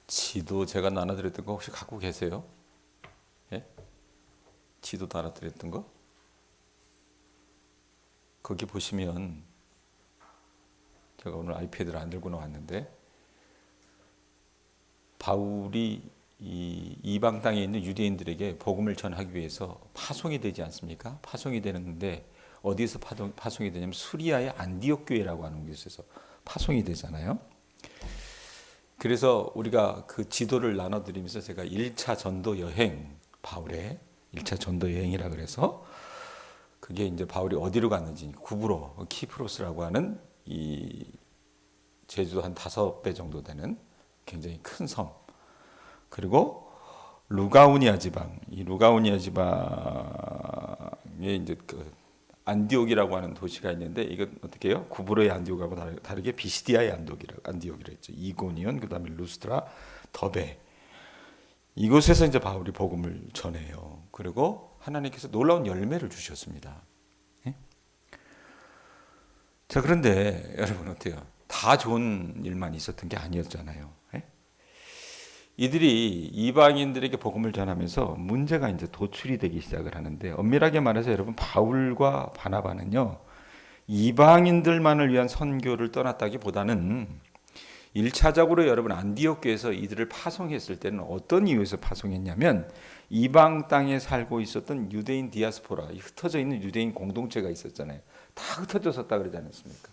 지도 제가 나눠드렸던 거 혹시 갖고 계세요? 예? 지도 나눠드렸던 거? 거기 보시면 제가 오늘 아이패드를 안 들고 나왔는데 바울이 이 이방 땅에 있는 유대인들에게 복음을 전하기 위해서 파송이 되지 않습니까? 파송이 되는데 어디에서 파송이 되냐면 수리아의 안디옥 교회라고 하는 곳에서 파송이 되잖아요. 그래서 우리가 그 지도를 나눠드리면서 제가 1차 전도 여행, 바울의 1차 전도 여행이라 그래서 그게 이제 바울이 어디로 갔는지 구브로, 키프로스라고 하는 이 제주도 한 5배 정도 되는 굉장히 큰 섬, 그리고 루가우니아 지방, 이 루가우니아 지방에 이제 그 안디옥이라고 하는 도시가 있는데 이건 어떻게 해요? 구브로의 안디옥하고 다르게 비시디아의 안디옥이라 했죠. 이고니온, 그다음에 루스트라, 더베. 이곳에서 이제 바울이 복음을 전해요. 그리고 하나님께서 놀라운 열매를 주셨습니다. 예? 자, 그런데 여러분 어때요? 다 좋은 일만 있었던 게 아니었잖아요. 예? 이들이 이방인들에게 복음을 전하면서 문제가 이제 도출이 되기 시작을 하는데, 엄밀하게 말해서 여러분 바울과 바나바는요 이방인들만을 위한 선교를 떠났다기보다는 1차적으로 여러분 안디옥 교회에서 이들을 파송했을 때는 어떤 이유에서 파송했냐면 이방 땅에 살고 있었던 유대인 디아스포라, 흩어져 있는 유대인 공동체가 있었잖아요. 다 흩어졌었다 그러지 않았습니까?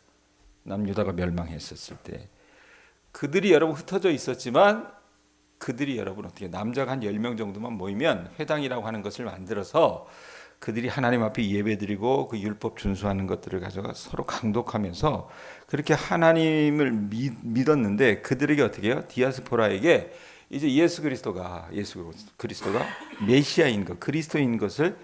남유다가 멸망했었을 때 그들이 여러분 흩어져 있었지만 그들이 여러분 어떻게 남자가 한 10명 정도만 모이면 회당이라고 하는 것을 만들어서 그들이 하나님 앞에 예배드리고 그 율법 준수하는 것들을 가져가 서로 강독하면서 그렇게 하나님을 믿었는데 그들에게 어떻게 해요? 디아스포라에게 이제 예수 그리스도가 메시아인 것, 그리스도인 것을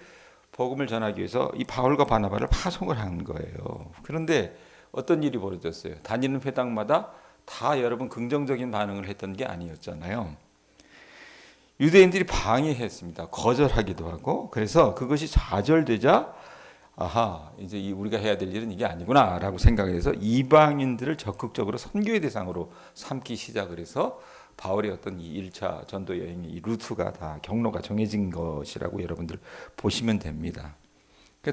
복음을 전하기 위해서 이 바울과 바나바를 파송을 한 거예요. 그런데 어떤 일이 벌어졌어요? 다니는 회당마다 다 여러분 긍정적인 반응을 했던 게 아니었잖아요. 유대인들이 방해했습니다. 거절하기도 하고. 그래서 그것이 좌절되자 아하, 이제 우리가 해야 될 일은 이게 아니구나 라고 생각을 해서 이방인들을 적극적으로 선교의 대상으로 삼기 시작을 해서 바울의 어떤 이 1차 전도 여행의 이 루트가 다 경로가 정해진 것이라고 여러분들 보시면 됩니다.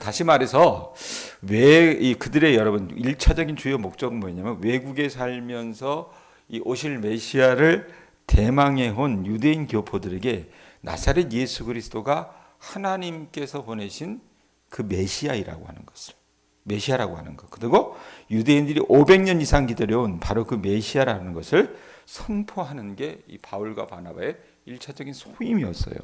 다시 말해서 왜 그들의 여러분 1차적인 주요 목적은 뭐냐면 외국에 살면서 이 오실 메시아를 대망해 온 유대인 교포들에게 나사렛 예수 그리스도가 하나님께서 보내신 그 메시아라고 하는 것, 그리고 유대인들이 500년 이상 기다려온 바로 그 메시아라는 것을 선포하는 게 이 바울과 바나바의 1차적인 소임이었어요.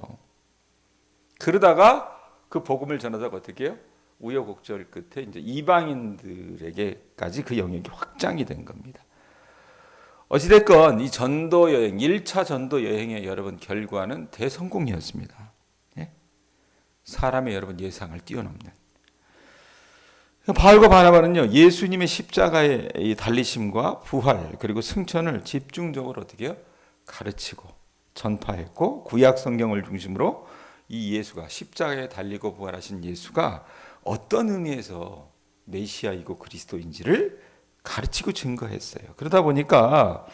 그러다가 그 복음을 전하다가 어떻게 해요? 우여곡절 끝에 이제 이방인들에게까지 그 영역이 확장이 된 겁니다. 어찌됐건 이 전도 여행, 1차 전도 여행의 여러분 결과는 대성공이었습니다. 예? 사람의 여러분 예상을 뛰어넘는. 바울과 바나바는요 예수님의 십자가의 달리심과 부활 그리고 승천을 집중적으로 어떻게 해요? 가르치고 전파했고 구약 성경을 중심으로 이 예수가 십자가에 달리고 부활하신 예수가 어떤 의미에서 메시아이고 그리스도인지를 가르치고 증거했어요. 그러다 보니까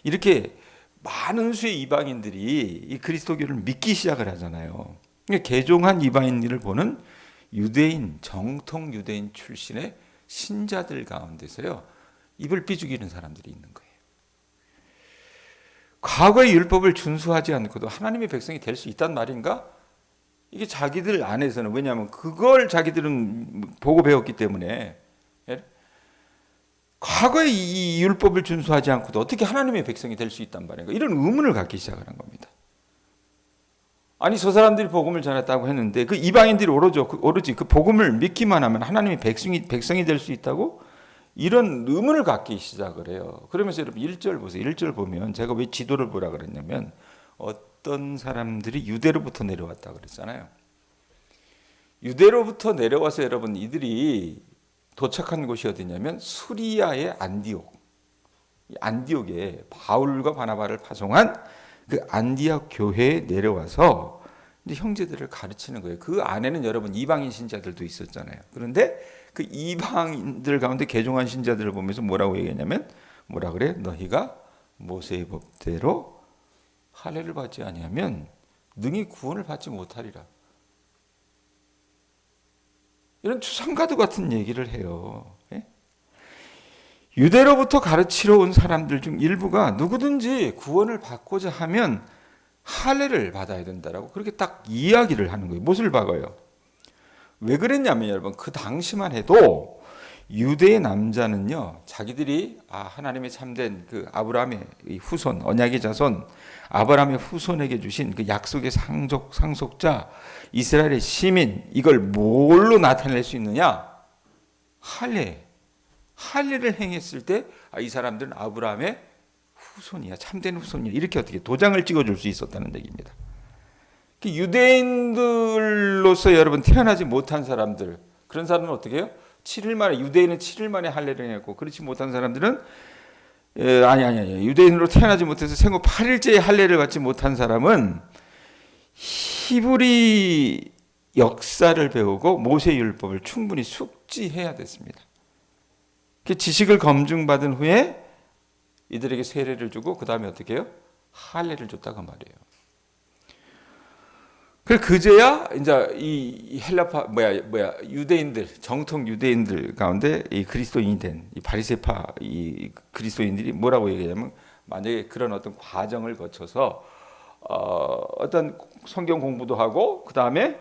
이렇게 많은 수의 이방인들이 이 그리스도교를 믿기 시작을 하잖아요. 개종한 이방인들을 보는 유대인, 정통 유대인 출신의 신자들 가운데서요 입을 삐죽이는 사람들이 있는 거예요. 과거의 율법을 준수하지 않고도 하나님의 백성이 될 수 있단 말인가? 이게 자기들 안에서는, 왜냐하면 그걸 자기들은 보고 배웠기 때문에, 과거의 이 율법을 준수하지 않고도 어떻게 하나님의 백성이 될 수 있단 말인가? 이런 의문을 갖기 시작하는 겁니다. 아니 저 사람들이 복음을 전했다고 했는데 그 이방인들이 오로지 그 복음을 믿기만 하면 하나님의 백성이 될 수 있다고? 이런 의문을 갖기 시작을 해요. 그러면서 여러분 1절 보세요. 1절 보면 제가 왜 지도를 보라 그랬냐면 어떤 사람들이 유대로부터 내려왔다 그랬잖아요. 유대로부터 내려와서 여러분 이들이 도착한 곳이 어디냐면 수리아의 안디옥. 안디옥에 바울과 바나바를 파송한 그 안디옥 교회에 내려와서 이제 형제들을 가르치는 거예요. 그 안에는 여러분 이방인 신자들도 있었잖아요. 그런데 그 이방인들 가운데 개종한 신자들을 보면서 뭐라고 얘기했냐면 뭐라 그래? 너희가 모세의 법대로 할례를 받지 아니하면 능히 구원을 받지 못하리라. 이런 추상과도 같은 얘기를 해요. 예? 유대로부터 가르치러 온 사람들 중 일부가 누구든지 구원을 받고자 하면 할례를 받아야 된다라고 그렇게 딱 이야기를 하는 거예요. 못을 박아요. 왜 그랬냐면 여러분 그 당시만 해도 유대의 남자는요 자기들이 하나님의 참된 그 아브라함의 후손 언약의 자손 아브라함의 후손에게 주신 그 약속의 상속자 이스라엘의 시민 이걸 뭘로 나타낼 수 있느냐? 할례를 행했을 때 이 사람들은 아브라함의 후손이야 참된 후손이야 이렇게 어떻게 도장을 찍어줄 수 있었다는 얘기입니다. 유대인들로서 여러분 태어나지 못한 사람들 그런 사람은 어떻게 해요? 7일 만에 유대인은 7일 만에 할례를 했고 그렇지 못한 사람들은 아니 유대인으로 태어나지 못해서 생후 8일째의 할례를 받지 못한 사람은 히브리 역사를 배우고 모세 율법을 충분히 숙지해야 됐습니다. 그 지식을 검증받은 후에 이들에게 세례를 주고 그 다음에 어떻게 해요? 할례를 줬다고 말이에요. 그제야 이제 이 헬라파 유대인들 정통 유대인들 가운데 이 그리스도인이 된 이 바리새파 이 그리스도인들이 뭐라고 얘기하냐면 만약에 그런 어떤 과정을 거쳐서 어떤 성경 공부도 하고 그 다음에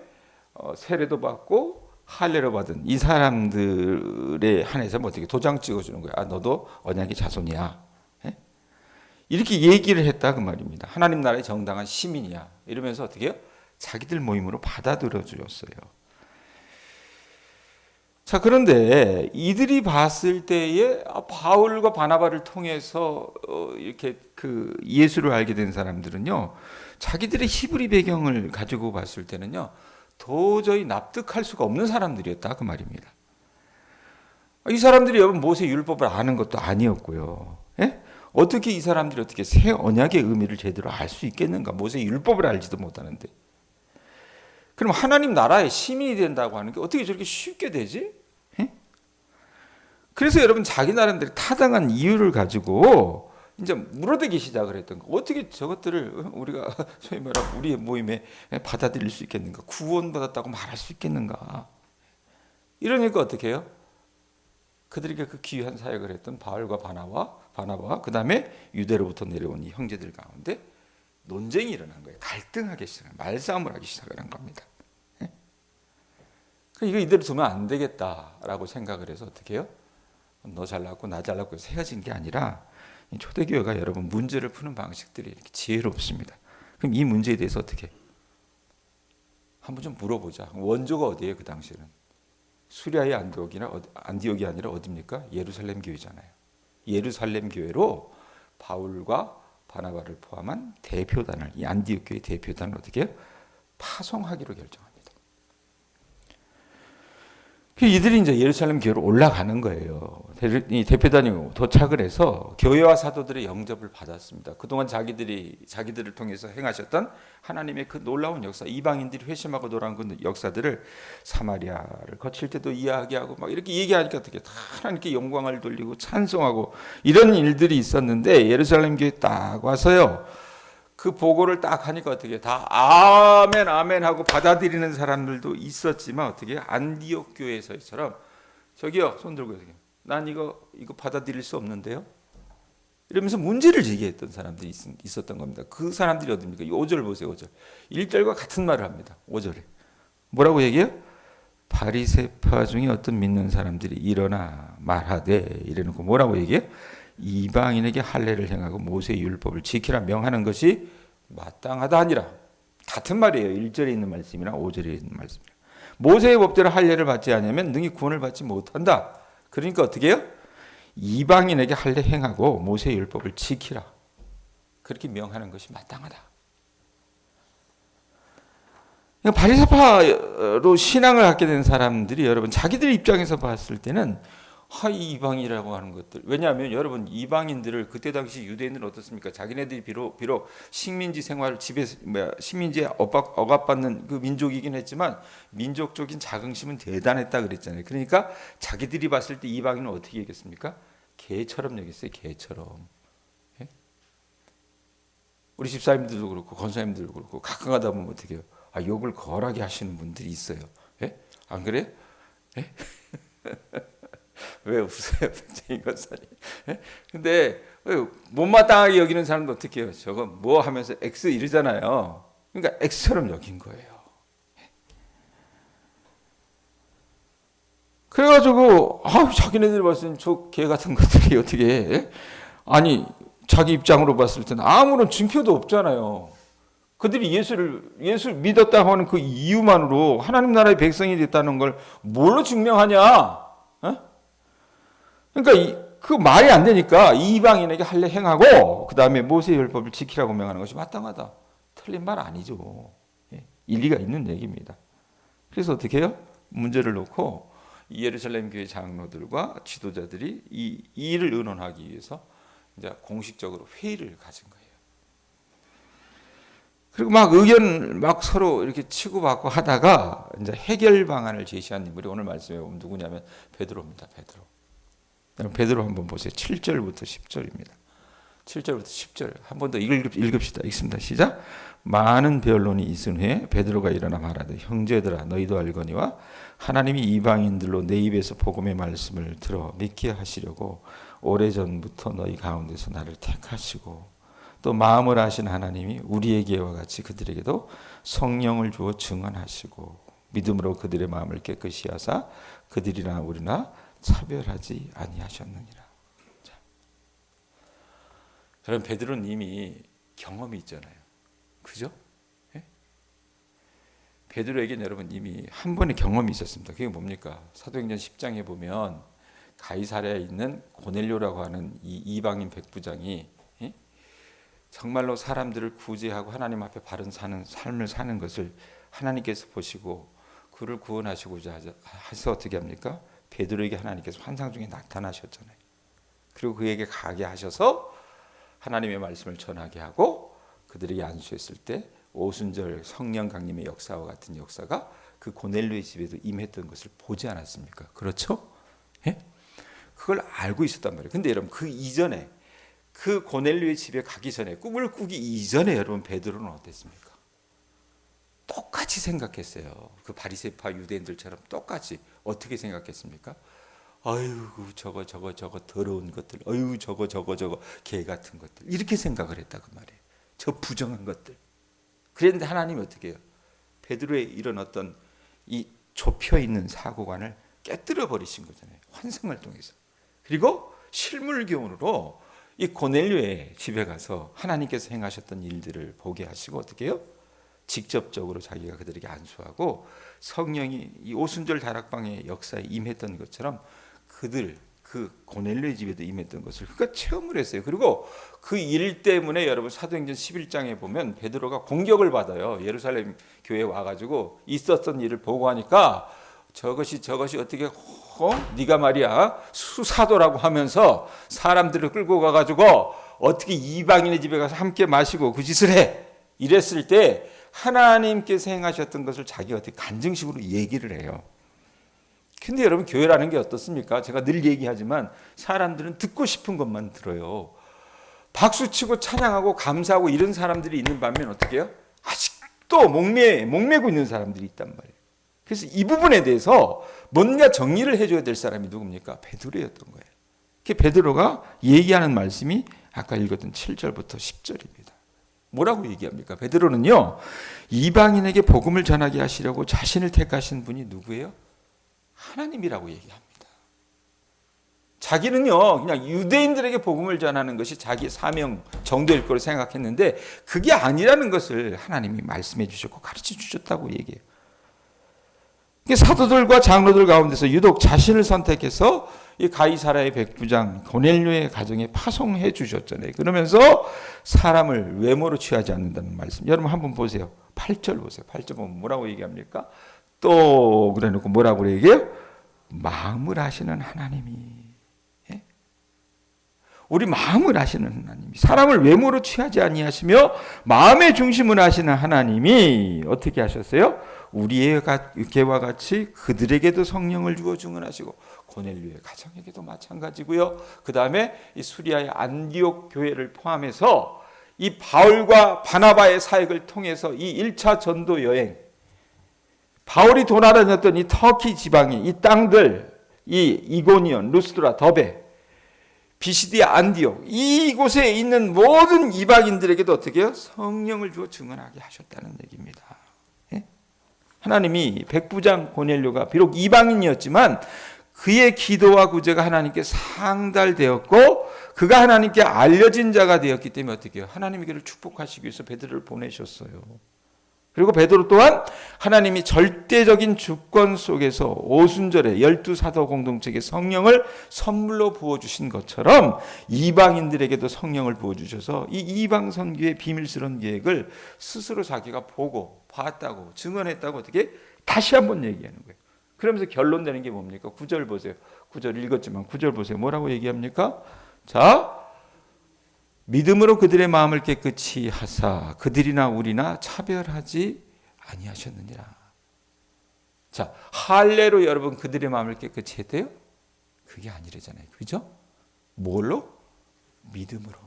세례도 받고 할례를 받은 이 사람들에 한해서 뭐 어떻게 도장 찍어주는 거야. 너도 언약의 자손이야. 예? 이렇게 얘기를 했다 그 말입니다. 하나님 나라의 정당한 시민이야. 이러면서 어떻게 해요? 자기들 모임으로 받아들여 주었어요. 자, 그런데 이들이 봤을 때에 바울과 바나바를 통해서 이렇게 그 예수를 알게 된 사람들은요, 자기들의 히브리 배경을 가지고 봤을 때는요, 도저히 납득할 수가 없는 사람들이었다 그 말입니다. 이 사람들이 여러분 모세 율법을 아는 것도 아니었고요. 예? 어떻게 이 사람들이 어떻게 새 언약의 의미를 제대로 알 수 있겠는가? 모세 율법을 알지도 못하는데. 그럼 하나님 나라의 시민이 된다고 하는 게 어떻게 저렇게 쉽게 되지? 예? 그래서 여러분 자기 나름대로 타당한 이유를 가지고 이제 물어대기 시작을 했던 거. 어떻게 저것들을 우리가 소위 말하면 우리의 모임에 받아들일 수 있겠는가? 구원받았다고 말할 수 있겠는가? 이러니까 어떻게 해요? 그들에게 그 귀한 사역을 했던 바울과 바나바와 그 다음에 유대로부터 내려온 이 형제들 가운데 논쟁이 일어난 거예요. 갈등하기 시작한 말싸움을 하기 시작을 한 겁니다. 예? 이거 이대로 두면 안 되겠다라고 생각을 해서 어떻게 해요? 너 잘났고 나 잘났고 해서 헤어진 게 아니라 초대교회가 여러분 문제를 푸는 방식들이 이렇게 지혜롭습니다. 그럼 이 문제에 대해서 어떻게 한번 좀 물어보자. 원조가 어디예요? 그 당시에는 수리아의 안디옥이 아니라 어디입니까? 예루살렘 교회잖아요. 예루살렘 교회로 바울과 바나바를 포함한 대표단을 이 안디옥 교회 대표단을 어떻게 해요? 파송하기로 결정합니다. 이들이 이제 예루살렘 교회로 올라가는 거예요. 이 대표단이 도착을 해서 교회와 사도들의 영접을 받았습니다. 그동안 자기들을 통해서 행하셨던 하나님의 그 놀라운 역사, 이방인들이 회심하고 돌아온 그 역사들을 사마리아를 거칠 때도 이야기하고 막 이렇게 얘기하니까 어떻게 다 하나님께 영광을 돌리고 찬송하고 이런 일들이 있었는데 예루살렘 교회 딱 와서요. 그 보고를 딱 하니까 어떻게 다 아멘 아멘 하고 받아들이는 사람들도 있었지만 어떻게 안디옥 교회에서처럼 저기요 손 들고 어떻게 난 이거 받아들일 수 없는데요 이러면서 문제를 제기했던 사람들이 있었던 겁니다. 그 사람들이 어디입니까? 5절 보세요. 5절 1절과 같은 말을 합니다. 5절에 뭐라고 얘기해요? 바리새파 중에 어떤 믿는 사람들이 일어나 말하되 이래놓고 뭐라고 얘기해요? 이방인에게 할례를 행하고 모세 율법을 지키라 명하는 것이 마땅하다 하니라. 같은 말이에요. 1절에 있는 말씀이랑 5절에 있는 말씀이랑. 모세의 법대로 할례를 받지 않으면 능히 구원을 받지 못한다. 그러니까 어떻게 해요? 이방인에게 할례 행하고 모세 율법을 지키라. 그렇게 명하는 것이 마땅하다. 바리새파로 신앙을 갖게 된 사람들이 여러분 자기들 입장에서 봤을 때는 이 이방이라고 하는 것들. 왜냐하면 여러분 이방인들을 그때 당시 유대인들은 어떻습니까? 자기네들이 비록 식민지 생활 식민지에 억압받는 그 민족이긴 했지만 민족적인 자긍심은 대단했다 그랬잖아요. 그러니까 자기들이 봤을 때 이방인은 어떻게 얘기했습니까? 개처럼 여겼어요. 개처럼. 예? 우리 집사님들도 그렇고 권사님들도 그렇고 가끔 가다 보면 어떻게 해요? 욕을 거하게 하시는 분들이 있어요. 예? 안 그래요? 예? 왜 웃으세요, 백정희 권사님? 예? 근데 못마땅하게 여기는 사람도 어떻게 해요? 저거 뭐 하면서 X 이러잖아요. 그러니까 X처럼 여긴 거예요. 그래가지고 자기네들이 봤을 때 저 개 같은 것들이 어떻게 해? 예? 아니 자기 입장으로 봤을 때는 아무런 증표도 없잖아요. 그들이 예수를 믿었다고 하는 그 이유만으로 하나님 나라의 백성이 됐다는 걸 뭘로 증명하냐? 어? 그러니까 그 말이 안 되니까 이방인에게 할례 행하고 그 다음에 모세의 율법을 지키라고 명하는 것이 마땅하다. 틀린 말 아니죠. 예, 일리가 있는 얘기입니다. 그래서 어떻게 해요? 문제를 놓고 예루살렘 교회 장로들과 지도자들이 이 일을 의논하기 위해서 이제 공식적으로 회의를 가진 거예요. 그리고 막 의견 막 서로 이렇게 치고받고 하다가 이제 해결 방안을 제시한 인물이 오늘 말씀에 보면 누구냐면 베드로입니다. 베드로 한번 보세요. 7절부터 10절입니다. 7절부터 10절 한 번 더 읽읍시다. 읽습니다. 시작. 많은 변론이 있은 후에 베드로가 일어나 말하되 형제들아 너희도 알거니와 하나님이 이방인들로 내 입에서 복음의 말씀을 들어 믿게 하시려고 오래전부터 너희 가운데서 나를 택하시고 또 마음을 아신 하나님이 우리에게와 같이 그들에게도 성령을 주어 증언하시고 믿음으로 그들의 마음을 깨끗이 하사 그들이나 우리나 차별하지 아니하셨느니라. 자, 그럼 베드로는 이미 경험이 있잖아요. 그죠? 예? 베드로에게는 여러분 이미 한 번의 경험이 있었습니다. 그게 뭡니까? 사도행전 10장에 보면 가이사랴에 있는 고넬료라고 하는 이 이방인 백부장이 정말로 사람들을 구제하고 하나님 앞에 바른 삶을 사는 것을 하나님께서 보시고 그를 구원하시고자 해서 어떻게 합니까? 베드로에게 하나님께서 환상 중에 나타나셨잖아요. 그리고 그에게 가게 하셔서 하나님의 말씀을 전하게 하고 그들에게 안수했을 때 오순절 성령 강림의 역사와 같은 역사가 그 고넬료의 집에도 임했던 것을 보지 않았습니까? 그렇죠? 예? 그걸 알고 있었단 말이에요. 근데 여러분 그 이전에 그 고넬료의 집에 가기 전에 꿈을 꾸기 이전에 여러분 베드로는 어땠습니까? 똑같이 생각했어요. 그 바리새파 유대인들처럼 똑같이 어떻게 생각했습니까? 아유 저거 더러운 것들, 아유 저거 개 같은 것들 이렇게 생각을 했다고 말이에요. 저 부정한 것들. 그런데 하나님이 어떻게 해요? 베드로의 이런 어떤 이 좁혀 있는 사고관을 깨뜨려 버리신 거잖아요. 환상을 통해서. 그리고 실물교훈으로 이 고넬료의 집에 가서 하나님께서 행하셨던 일들을 보게 하시고 어떻게 해요? 직접적으로 자기가 그들에게 안수하고 성령이 이 오순절 다락방의 역사에 임했던 것처럼 그 고넬료의 집에도 임했던 것을 그가 체험을 했어요. 그리고 그 일 때문에 여러분 사도행전 11장에 보면 베드로가 공격을 받아요. 예루살렘 교회에 와가지고 있었던 일을 보고하니까 저것이 어떻게 네가 말이야 수사도라고 하면서 사람들을 끌고 가가지고 어떻게 이방인의 집에 가서 함께 마시고 그 짓을 해 이랬을 때 하나님께서 행하셨던 것을 자기가 어떻게 간증식으로 얘기를 해요. 근데 여러분 교회라는 게 어떻습니까? 제가 늘 얘기하지만 사람들은 듣고 싶은 것만 들어요. 박수치고 찬양하고 감사하고 이런 사람들이 있는 반면 어떻게 해요? 아직도 목매고 있는 사람들이 있단 말이에요. 그래서 이 부분에 대해서 뭔가 정리를 해줘야 될 사람이 누굽니까? 베드로였던 거예요. 그 베드로가 얘기하는 말씀이 아까 읽었던 7절부터 10절입니다. 뭐라고 얘기합니까? 베드로는요, 이방인에게 복음을 전하게 하시려고 자신을 택하신 분이 누구예요? 하나님이라고 얘기합니다. 자기는요, 그냥 유대인들에게 복음을 전하는 것이 자기의 사명 정도일 거로 생각했는데 그게 아니라는 것을 하나님이 말씀해 주셨고 가르쳐 주셨다고 얘기해요. 사도들과 장로들 가운데서 유독 자신을 선택해서 이 가이사랴의 백부장 고넬료의 가정에 파송해 주셨잖아요. 그러면서 사람을 외모로 취하지 않는다는 말씀. 여러분 한번 보세요. 8절 보세요. 8절 보면 뭐라고 얘기합니까? 또 그래놓고 뭐라고 얘기해요? 마음을 아시는 하나님이. 예? 우리 마음을 아시는 하나님이. 사람을 외모로 취하지 아니하시며 마음의 중심을 아시는 하나님이 어떻게 하셨어요? 우리의 개와 같이 그들에게도 성령을 주어 증언하시고 고넬료의 가정에게도 마찬가지고요. 그 다음에 이 수리아의 안디옥 교회를 포함해서 이 바울과 바나바의 사역을 통해서 이 1차 전도 여행, 바울이 돌아다녔던 이 터키 지방의 이 땅들, 이 이고니온, 루스드라, 더베, 비시디아, 안디옥, 이곳에 있는 모든 이방인들에게도 어떻게 해요? 성령을 주어 증언하게 하셨다는 얘기입니다. 예? 하나님이 백부장 고넬료가 비록 이방인이었지만 그의 기도와 구제가 하나님께 상달되었고 그가 하나님께 알려진 자가 되었기 때문에 어떻게 해요? 하나님이 그를 축복하시기 위해서 베드로를 보내셨어요. 그리고 베드로 또한 하나님이 절대적인 주권 속에서 오순절에 12사도 공동체에 성령을 선물로 부어주신 것처럼 이방인들에게도 성령을 부어주셔서 이 이방 선교의 비밀스러운 계획을 스스로 자기가 보고 봤다고 증언했다고 어떻게 다시 한번 얘기하는 거예요. 그러면서 결론되는 게 뭡니까? 9절 보세요. 9절 읽었지만 9절 보세요. 뭐라고 얘기합니까? 자, 믿음으로 그들의 마음을 깨끗이 하사 그들이나 우리나 차별하지 아니하셨느니라. 자, 할례로 여러분 그들의 마음을 깨끗이 했대요? 그게 아니래잖아요. 그죠? 뭘로? 믿음으로.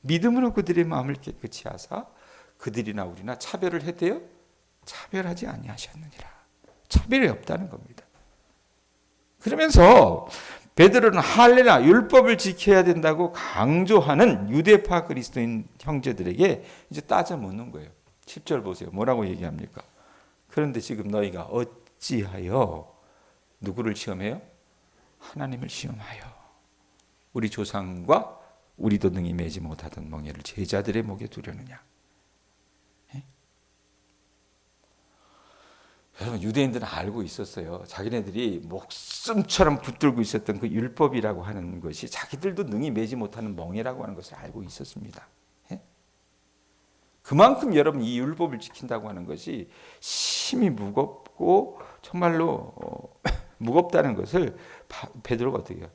믿음으로 그들의 마음을 깨끗이 하사 그들이나 우리나 차별을 했대요? 차별하지 아니하셨느니라. 차별이 없다는 겁니다. 그러면서 베드로는 할례나 율법을 지켜야 된다고 강조하는 유대파 그리스도인 형제들에게 이제 따져 묻는 거예요. 10절 보세요. 뭐라고 얘기합니까? 그런데 지금 너희가 어찌하여 누구를 시험해요? 하나님을 시험하여 우리 조상과 우리도 능히 매지 못하던 멍에를 제자들의 목에 두려느냐. 여러분 유대인들은 알고 있었어요. 자기네들이 목숨처럼 붙들고 있었던 그 율법이라고 하는 것이 자기들도 능히 매지 못하는 멍에라고 하는 것을 알고 있었습니다. 예? 그만큼 여러분 이 율법을 지킨다고 하는 것이 심히 무겁고 정말로 무겁다는 것을 베드로가 어떻게 해요?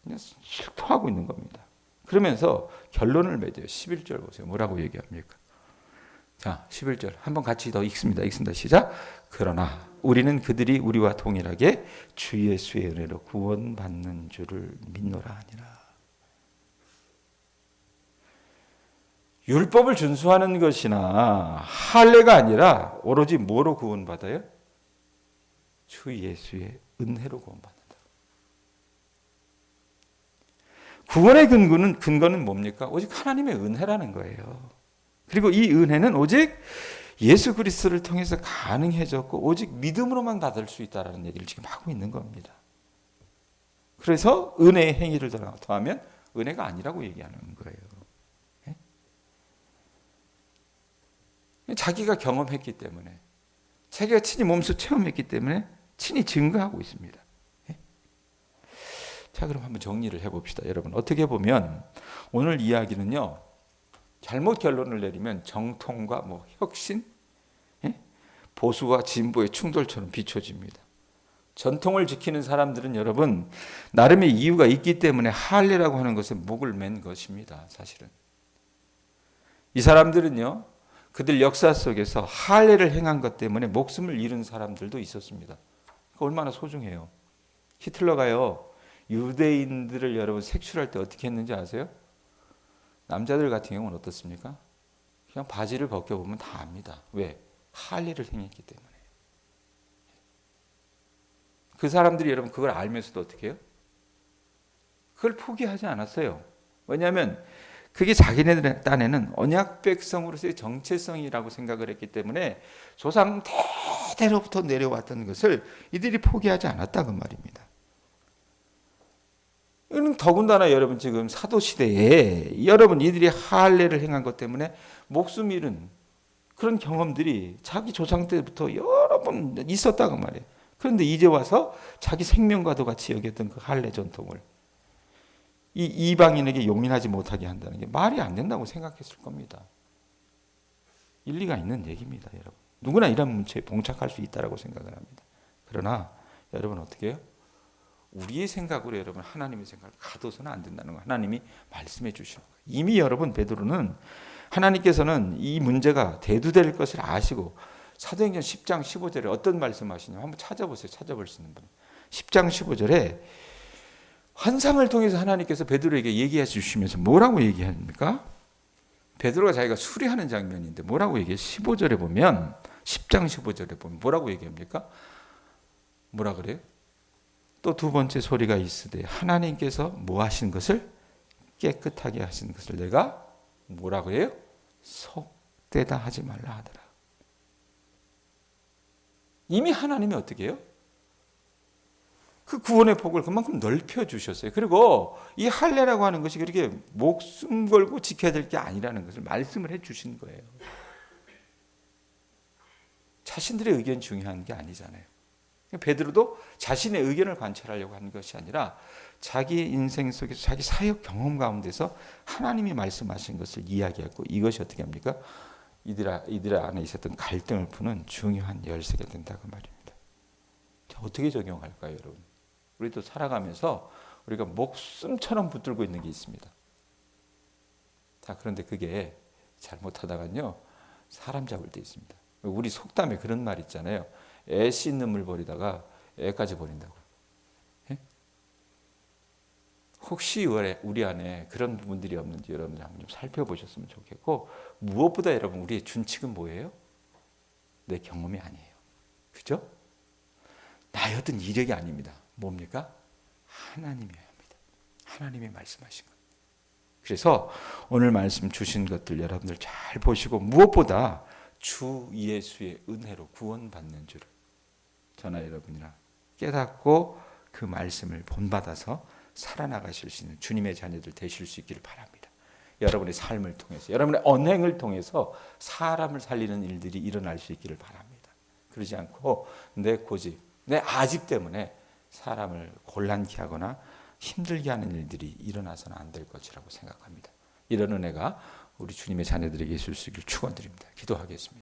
그냥 실토하고 있는 겁니다. 그러면서 결론을 맺어요. 11절 보세요. 뭐라고 얘기합니까? 자, 11절 한번 같이 더 읽습니다. 시작. 그러나 우리는 그들이 우리와 동일하게 주 예수의 은혜로 구원받는 줄을 믿노라 하니라. 율법을 준수하는 것이나 할례가 아니라 오로지 뭐로 구원받아요? 주 예수의 은혜로 구원받는다. 구원의 근거는 뭡니까? 오직 하나님의 은혜라는 거예요. 그리고 이 은혜는 오직 예수 그리스도를 통해서 가능해졌고 오직 믿음으로만 받을 수 있다는 얘기를 지금 하고 있는 겁니다. 그래서 은혜의 행위를 더하면 은혜가 아니라고 얘기하는 거예요. 자기가 경험했기 때문에 자기가 친히 몸소 체험했기 때문에 친히 증거하고 있습니다. 자, 그럼 한번 정리를 해봅시다. 여러분 어떻게 보면 오늘 이야기는요. 잘못 결론을 내리면 정통과 혁신, 보수와 진보의 충돌처럼 비춰집니다. 전통을 지키는 사람들은 여러분 나름의 이유가 있기 때문에 할례라고 하는 것에 목을 맨 것입니다. 사실은 이 사람들은요 그들 역사 속에서 할례를 행한 것 때문에 목숨을 잃은 사람들도 있었습니다. 얼마나 소중해요. 히틀러가요 유대인들을 여러분 색출할 때 어떻게 했는지 아세요? 남자들 같은 경우는 어떻습니까? 그냥 바지를 벗겨보면 다 압니다. 왜? 할례를 행했기 때문에. 그 사람들이 여러분 그걸 알면서도 어떻게 해요? 그걸 포기하지 않았어요. 왜냐하면 그게 자기네들 딴에는 언약 백성으로서의 정체성이라고 생각을 했기 때문에 조상 대대로부터 내려왔던 것을 이들이 포기하지 않았다 그 말입니다. 이는 더군다나 여러분 지금 사도 시대에 여러분 이들이 할례를 행한 것 때문에 목숨 잃은 그런 경험들이 자기 조상 때부터 여러 번 있었다고 말이에요. 그런데 이제 와서 자기 생명과도 같이 여겼던 그 할례 전통을 이 이방인에게 용인하지 못하게 한다는 게 말이 안 된다고 생각했을 겁니다. 일리가 있는 얘기입니다, 여러분. 누구나 이런 문제에 봉착할 수 있다고 생각을 합니다. 그러나 여러분 어떻게 해요? 우리의 생각으로 여러분 하나님의 생각을 가둬서는 안 된다는 거 하나님이 말씀해 주시는 거예요. 이미 여러분 베드로는 하나님께서는 이 문제가 대두될 것을 아시고 사도행전 10장 15절에 어떤 말씀하시냐면 한번 찾아보세요. 찾아볼 수 있는 분. 10장 15절에 환상을 통해서 하나님께서 베드로에게 얘기해 주시면서 뭐라고 얘기합니까? 베드로가 자기가 수리하는 장면인데 뭐라고 얘기해? 15절에 보면 10장 15절에 보면 뭐라고 얘기합니까? 뭐라 그래요? 또 두 번째 소리가 있으되 하나님께서 뭐 하신 것을 깨끗하게 하신 것을 내가 뭐라 그래요? 속되다 하지 말라 하더라. 이미 하나님이 어떻게 해요? 그 구원의 폭을 그만큼 넓혀 주셨어요. 그리고 이 할례라고 하는 것이 그렇게 목숨 걸고 지켜야 될 게 아니라는 것을 말씀을 해 주신 거예요. 자신들의 의견이 중요한 게 아니잖아요. 베드로도 자신의 의견을 관철하려고 하는 것이 아니라 자기 인생 속에서 자기 사역 경험 가운데서 하나님이 말씀하신 것을 이야기하고 이것이 어떻게 합니까? 이들 안에 있었던 갈등을 푸는 중요한 열쇠가 된다고 말입니다. 자, 어떻게 적용할까요, 여러분? 우리도 살아가면서 우리가 목숨처럼 붙들고 있는 게 있습니다. 자, 그런데 그게 잘못하다간요, 사람 잡을 때 있습니다. 우리 속담에 그런 말 있잖아요. 애 씻는 물 버리다가 애까지 버린다고. 예? 혹시 우리 안에 그런 부분들이 없는지 여러분들 한번 좀 살펴보셨으면 좋겠고, 무엇보다 여러분 우리의 준칙은 뭐예요? 내 경험이 아니에요. 그죠? 나의 어떤 이력이 아닙니다. 뭡니까? 하나님이어야 합니다. 하나님이 말씀하신 것. 그래서 오늘 말씀 주신 것들 여러분들 잘 보시고 무엇보다 주 예수의 은혜로 구원받는 줄을 저나 여러분이나 깨닫고 그 말씀을 본받아서 살아나가실 수 있는 주님의 자녀들 되실 수 있기를 바랍니다. 여러분의 삶을 통해서 여러분의 언행을 통해서 사람을 살리는 일들이 일어날 수 있기를 바랍니다. 그러지 않고 내 고집, 내 아집 때문에 사람을 곤란케 하거나 힘들게 하는 일들이 일어나서는 안 될 것이라고 생각합니다. 이런 은혜가 우리 주님의 자녀들에게 있을 수 있기를 축원드립니다. 기도하겠습니다.